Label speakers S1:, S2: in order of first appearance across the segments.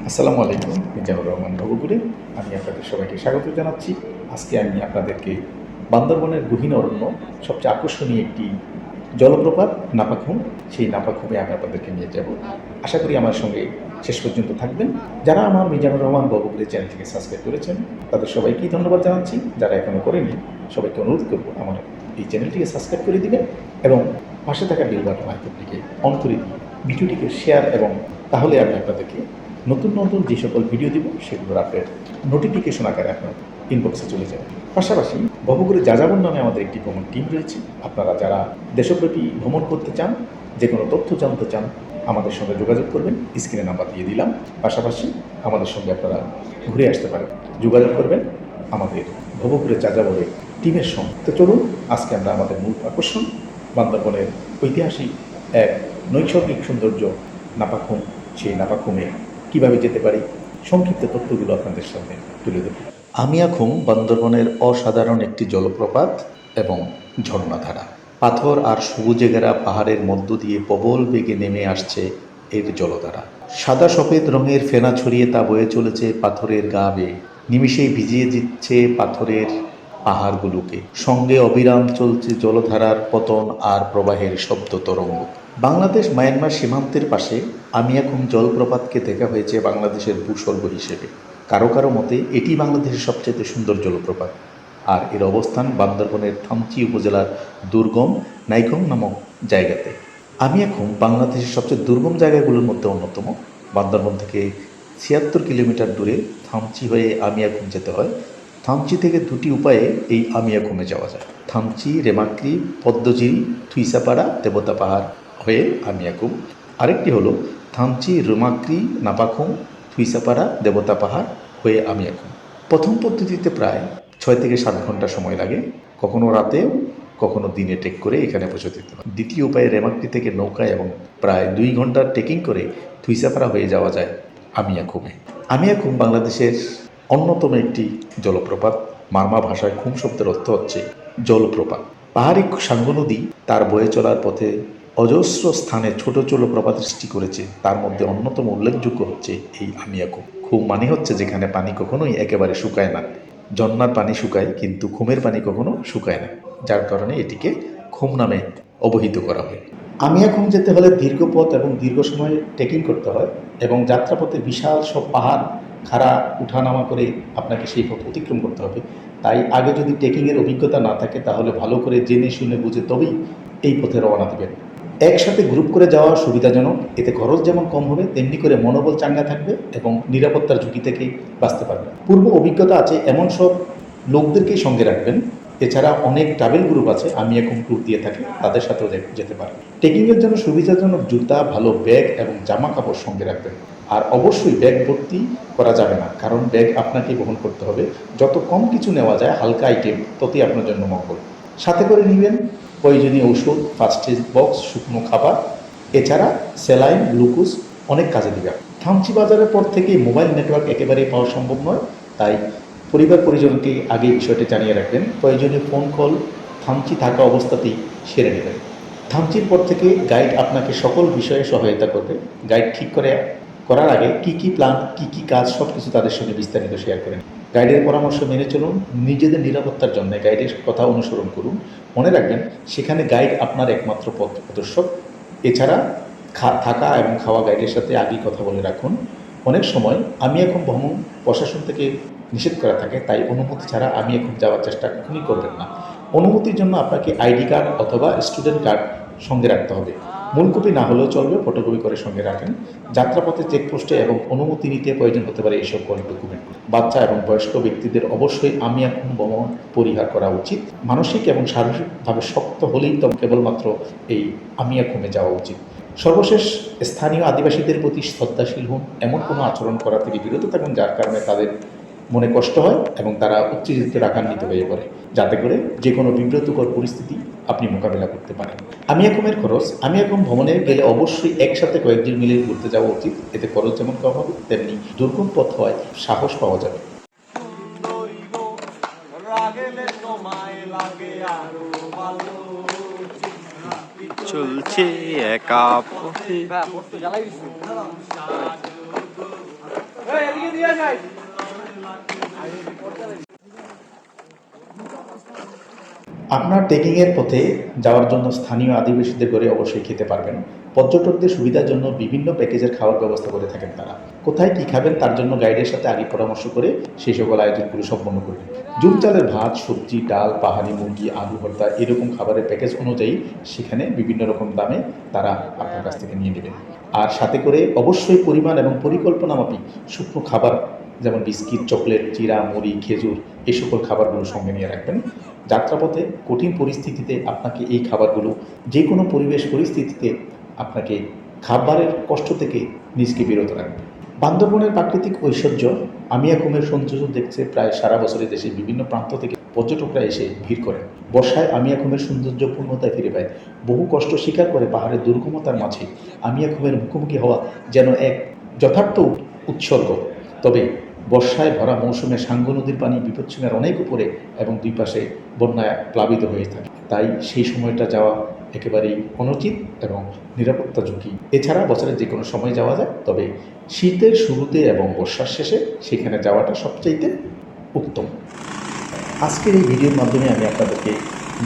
S1: আসসালামু আলাইকুম, মিজানুর রহমান নবপুরে আমি আপনাদের সবাইকে স্বাগত জানাচ্ছি। আজকে আমি আপনাদেরকে বান্দরবনের গহীন অরণ্য সবচেয়ে আকর্ষণীয় একটি জলপ্রপাত নাপাখুম, সেই নাপাখুমে আমি আপনাদেরকে নিয়ে যাব। আশা করি আমার সঙ্গে শেষ পর্যন্ত থাকবেন। যারা আমার মিজানুর রহমান নবপুরে চ্যানেলটিকে সাবস্ক্রাইব করেছেন তাদের সবাইকেই ধন্যবাদ জানাচ্ছি। যারা এখনও করেনি সবাইকে অনুরোধ করব আমার এই চ্যানেলটিকে সাবস্ক্রাইব করে দিবেন এবং পাশে থাকা বেল বাটন আইকনটিকে অন করে দিয়ে ভিডিওটিকে শেয়ার, এবং তাহলে আমি আপনাদেরকে নতুন নতুন যে সকল ভিডিও দিব সেগুলোর আপডেট নোটিফিকেশন আকারে আপনার ইনবক্সে চলে যাবে। পাশাপাশি বহগুড়ি যাযাবর নামে আমাদের একটি ভ্রমণ টিম রয়েছে। আপনারা যারা দেশব্যাপী ভ্রমণ করতে চান, যে কোনো তথ্য জানতে চান, আমাদের সঙ্গে যোগাযোগ করবেন। স্ক্রিনে নাম্বার দিয়ে দিলাম। পাশাপাশি আমাদের সঙ্গে আপনারা ঘুরে আসতে পারেন, যোগাযোগ করবেন আমাদের ভবঘুরে যাযাবরের টিমের সঙ্গে। তো চলুন, আজকে আমরা আমাদের মূল আকর্ষণ বান্দরবনের ঐতিহাসিক এক নৈসর্গিক সৌন্দর্য নাপাখুম, সেই নাপাখুমে কীভাবে যেতে পারি সংক্ষিপ্ত তথ্যগুলো আপনাদের সামনে তুলে দেব। আমিয়াখুম বান্দরবনের অসাধারণ একটি জলপ্রপাত এবং ঝর্ণাধারা। পাথর আর সবুজে ঘেরা পাহাড়ের মধ্য দিয়ে প্রবল বেগে নেমে আসছে এর জলধারা। সাদা সফেদ রঙের ফেনা ছড়িয়ে তা বয়ে চলেছে পাথরের গা বেয়ে, নিমিষেই ভিজিয়ে দিচ্ছে পাথরের পাহাড়গুলোকে। সঙ্গে অবিরাম চলছে জলধারার পতন আর প্রবাহের শব্দ তরঙ্গ। বাংলাদেশ মায়ানমার সীমান্তের পাশে আমিয়াখুম জলপ্রপাতকে দেখা হয়েছে বাংলাদেশের ভূস্বর্গ হিসেবে। কারো কারো মতে এটি বাংলাদেশের সবচেয়ে সুন্দর জলপ্রপাত। আর এর অবস্থান বান্দরবনের থামচি উপজেলার দুর্গম নাইকং নামক জায়গাতে। আমিয়াখুম বাংলাদেশের সবচেয়ে দুর্গম জায়গাগুলোর মধ্যে অন্যতম। বান্দরবন থেকে ৭৬ কিলোমিটার দূরে থামচি হয়ে আমিয়াখুম যেতে হয়। থামচি থেকে দুটি উপায়ে এই আমিয়াখুমে যাওয়া যায়: থামচি, রেমাক্রি, পদ্মজিরি, থুইসাপাড়া, দেবতা পাহাড় হয়ে আমিয়াখুম। আরেকটি হলো থামচি, রেমাক্রি, নাপাখুম, থুইসাপাড়া, দেবতা পাহাড় হয়ে আমিয়াখুম। প্রথম পদ্ধতিতে প্রায় ৬ থেকে ৭ ঘন্টা সময় লাগে, কখনো রাতেও কখনো দিনে ট্রেক করে এখানে পৌঁছে দিতে হয়। দ্বিতীয় উপায়ে রেমাক্রি থেকে নৌকায় এবং প্রায় ২ ঘন্টার ট্রেকিং করে থুইসাপাড়া হয়ে যাওয়া যায় আমিয়াখুমে। আমিয়াখুম বাংলাদেশের অন্যতম একটি জলপ্রপাত। মারমা ভাষায় খুম শব্দের অর্থ হচ্ছে জলপ্রপাত। পাহাড়ি সাঙ্গু নদী তার বয়ে চলার পথে অজস্র স্থানে ছোট জলপ্রপাত সৃষ্টি করেছে। তার মধ্যে অন্যতম উল্লেখযোগ্য হচ্ছে এই আমিয়াখুম। খুম মানে হচ্ছে যেখানে পানি কখনোই একেবারে শুকায় না। ঝর্ণার পানি শুকায় কিন্তু খুমের পানি কখনো শুকায় না, যার কারণে এটিকে খুম নামে অবহিত করা হয়। আমিয়াখুম যেতে হলে দীর্ঘ পথ এবং দীর্ঘ সময় ট্রেকিং করতে হয়, এবং যাত্রাপথে বিশাল সব পাহাড় খাড়া উঠানামা করে আপনাকে সেই পথ অতিক্রম করতে হবে। তাই আগে যদি ট্রেকিংয়ের অভিজ্ঞতা না থাকে তাহলে ভালো করে জেনে শুনে বুঝে তবেই এই পথে রওনা দেবেন। একসাথে গ্রুপ করে যাওয়া সুবিধাজনক, এতে খরচ যেমন কম হবে তেমনি করে মনোবল চাঙ্গা থাকবে এবং নিরাপত্তার ঝুঁকি থেকে বাঁচতে পারবেন। পূর্ব অভিজ্ঞতা আছে এমন সব লোকদেরকেই সঙ্গে রাখবেন। এছাড়া অনেক ট্রাভেল গ্রুপ আছে, আমি এখন ট্যুর দিয়ে থাকি, তাদের সাথেও যেতে পারেন। ট্রেকিংয়ের জন্য সুবিধাজনক জুতা, ভালো ব্যাগ এবং জামা কাপড় সঙ্গে রাখবেন। আর অবশ্যই ব্যাগ ভর্তি করা যাবে না, কারণ ব্যাগ আপনাকে বহন করতে হবে। যত কম কিছু নেওয়া যায়, হালকা আইটেম, ততই আপনার জন্য মঙ্গল। সাথে করে নেবেন প্রয়োজনীয় ঔষধ, ফার্স্ট এড বক্স, শুকনো খাবার, এছাড়া স্যালাইন, গ্লুকোজ অনেক কাজে দেবে। থামচি বাজারের পর থেকে মোবাইল নেটওয়ার্ক একেবারেই পাওয়া সম্ভব নয়, তাই পরিবার পরিজনকে আগে বিষয়টি জানিয়ে রাখবেন। প্রয়োজনীয় ফোন কল থামচি থাকা অবস্থাতেই সেরে নেবেন। থামচির পর থেকে গাইড আপনাকে সকল বিষয়ে সহায়তা করবে। গাইড ঠিক করার আগে কী প্ল্যান, কী কাজ সব কিছু তাদের সঙ্গে বিস্তারিত শেয়ার করেন। গাইডের পরামর্শ মেনে চলুন। নিজেদের নিরাপত্তার জন্য গাইডের কথা অনুসরণ করুন। মনে রাখবেন সেখানে গাইড আপনার একমাত্র পথ প্রদর্শক। এছাড়া থাকা এবং খাওয়া গাইডের সাথে আগেই কথা বলে রাখুন। অনেক সময় আমি এখন ভ্রমণ প্রশাসন থেকে নিষেধ করা থাকে, তাই অনুমতি ছাড়া আমি এখন যাওয়ার চেষ্টা কখনই করবেন না। অনুমতির জন্য আপনাকে আইডি কার্ড অথবা স্টুডেন্ট কার্ড সঙ্গে রাখতে হবে। মূল কপি না হলেও চলবে, ফটোকপি করে সঙ্গে রাখেন। যাত্রাপথে চেকপোস্টে এবং অনুমতি নিতে প্রয়োজন হতে পারে এইসব ডকুমেন্ট। বাচ্চা এবং বয়স্ক ব্যক্তিদের অবশ্যই আমি এখন ভ্রমণ পরিহার করা উচিত। মানসিক এবং শারীরিকভাবে শক্ত হলেই তো কেবলমাত্র এই আমি এখনে যাওয়া উচিত। সর্বশেষ, স্থানীয় আদিবাসীদের প্রতি শ্রদ্ধাশীল হন। এমন কোনো আচরণ করা থেকে বিরত থাকুন যার কারণে তাদের মনে কষ্ট হয় এবং তারা উত্তেজিত রাগান্বিত হয়ে পড়ে, যাতে করে যে কোনো বিব্রতকর পরিস্থিতি আপনি মোকাবিলা করতে পারেন। আমি এখমের খরচ, আমি এখন ভ্রমণে গেলে অবশ্যই একসাথে কয়েকজন মিলে ঘুরতে যাওয়া উচিত। এতে খরচ যেমন কম হবে তেমনি দুর্গম পথ হয় সাহস পাওয়া যাবে।
S2: চলছে একা পথে।
S1: আপনার ট্রেকিংয়ের পথে যাওয়ার জন্য স্থানীয় আদিবাসীদের ঘরে অবশ্যই খেতে পারবেন। পর্যটকদের সুবিধার জন্য বিভিন্ন প্যাকেজের খাওয়ার ব্যবস্থা করে থাকেন তারা। কোথায় কী খাবেন তার জন্য গাইডের সাথে আগে পরামর্শ করে সেই সকল আয়োজনগুলো সম্পন্ন করবেন। জুম চালের ভাত, সবজি, ডাল, পাহাড়ি মুরগি, আলু ভর্তা এরকম খাবারের প্যাকেজ অনুযায়ী সেখানে বিভিন্ন রকম দামে তারা আপনার কাছ থেকে নিয়ে নেবেন। আর সাথে করে অবশ্যই পরিমাণ এবং পরিকল্পনা মাফিক শুকনো খাবার যেমন বিস্কিট, চকলেট, চিড়া, মুড়ি, খেজুর এই সকল খাবারগুলো সঙ্গে নিয়ে রাখবেন। যাত্রাপথে কঠিন পরিস্থিতিতে আপনাকে এই খাবারগুলো যে কোনো পরিবেশ পরিস্থিতিতে আপনাকে খাবারের কষ্ট থেকে নিজকে বিরত রাখবে। বান্দরবনের প্রাকৃতিক ঐশ্বর্য আমিয়াখুমের সৌন্দর্য দেখতে প্রায় সারা বছরে দেশের বিভিন্ন প্রান্ত থেকে পর্যটকরা এসে ভিড় করেন। বর্ষায় আমিয়াখুমের সৌন্দর্য পূর্ণতায় ফিরে পায়। বহু কষ্ট স্বীকার করে পাহাড়ের দুর্গমতার মাঝে আমিয়াখুমের মুখোমুখি হওয়া যেন এক যথার্থ উৎসর্গ। তবে বর্ষায় ভরা মৌসুমে সাঙ্গু নদীর পানি বিপদসীমার অনেক উপরে এবং দুই পাশে বন্যায় প্লাবিত হয়ে থাকে। তাই সেই সময়টা যাওয়া একেবারেই অনুচিত এবং নিরাপত্তা ঝুঁকি। এছাড়া বছরের যে কোনো সময় যাওয়া যায়, তবে শীতের শুরুতে এবং বর্ষার শেষে সেখানে যাওয়াটা সবচাইতে উত্তম। আজকের এই ভিডিওর মাধ্যমে আমি আপনাদেরকে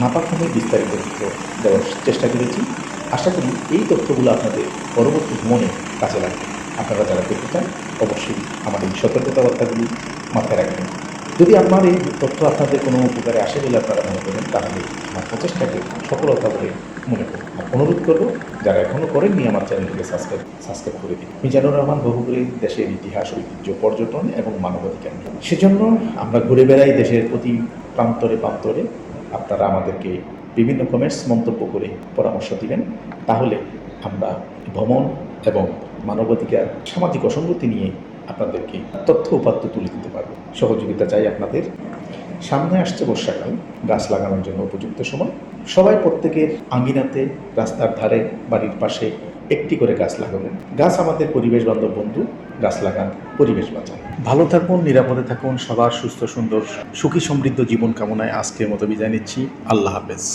S1: নাপাখুমের বিস্তারিত তথ্য দেওয়ার চেষ্টা করেছি। আশা করি এই তথ্যগুলো আপনাদের পরবর্তী ভ্রমণে কাজে লাগবে। আপনারা যারা দেখতে চান অবশ্যই আমার এই সতর্কতাবার্তাগুলি মাথায় রাখবেন। যদি আপনার এই তথ্য আপনাদের কোনো উপকারে আসে বলে আপনারা মনে করেন, তাহলে আমার প্রচেষ্টাকে সফলতা বলে মনে করুন। আর অনুরোধ করব, যারা এখনও করেননি আমার চ্যানেলটিকে সাবস্ক্রাইব করে দিন। মিজানুর রহমান বহুগুলি দেশের ইতিহাস, ঐতিহ্য, পর্যটন এবং মানবাধিকার। সেজন্য আমরা ঘুরে বেড়াই দেশের প্রতি প্রান্তরে প্রান্তরে। আপনারা আমাদেরকে বিভিন্ন কমেন্টস মন্তব্য করে পরামর্শ দিবেন, তাহলে আমরা ভ্রমণ এবং মানবাধিকার, সামাজিক অসঙ্গতি নিয়ে আপনাদেরকে তথ্য উপাত্ত তুলে দিতে পারবো। সহযোগিতা চাই আপনাদের। সামনে আসছে বর্ষাকাল, গাছ লাগানোর জন্য উপযুক্ত সময়। সবাই প্রত্যেকের আঙ্গিনাতে, রাস্তার ধারে, বাড়ির পাশে একটি করে গাছ লাগাবেন। গাছ আমাদের পরিবেশ বান্ধব বন্ধু। গাছ লাগান, পরিবেশ বাঁচান। ভালো থাকুন, নিরাপদে থাকুন। সবার সুস্থ, সুন্দর, সুখী, সমৃদ্ধ জীবন কামনায় আজকের মতো বিদায় নিচ্ছি। আল্লাহ হাফেজ।